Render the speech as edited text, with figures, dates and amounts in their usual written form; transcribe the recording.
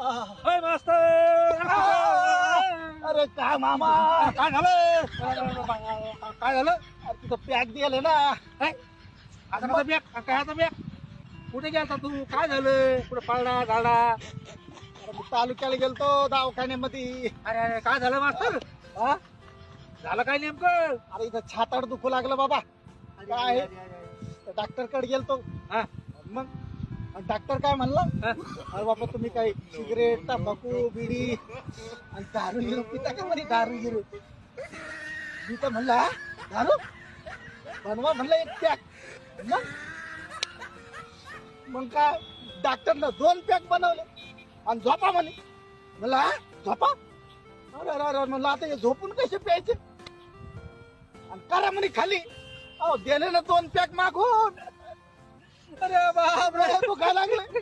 ओय मास्तर अरे काय मामा काय झालं काय झालं अरे तिथं पॅक दिले ना. आता माझा बॅग काय आता बॅग कुठे गेलता तू काय झालं कुठे पळला झाला अरे मी तालुक्याला गेलतो दवाखान्यामध्ये. अरे अरे काय झालं मास्तर हा? झालं काय नेमकं अरे इथं छाताड दुखू लागलं बाबा. काय डॉक्टर कडे गेलतो. हा मग डॉक्टर काय म्हणलं हा? अरे बाबा तुम्ही काही सिगरेट तंबाखू बिडी आणि दारू गिरू पिता का म्हणे दारू गिरू. मी तर म्हणलं हा? दारू बनवा म्हणलं एक पॅक. मग काय डॉक्टरनं 2 पॅक बनवले आणि झोपा म्हणे. म्हणलं हा झोपा. अरे अरे अरे म्हणलं आता हे झोपून कसे प्यायचे आणि करा म्हणे खाली. अहो दिले ना 2 पॅक मागून. अरे बाप रे दुखायला लागले.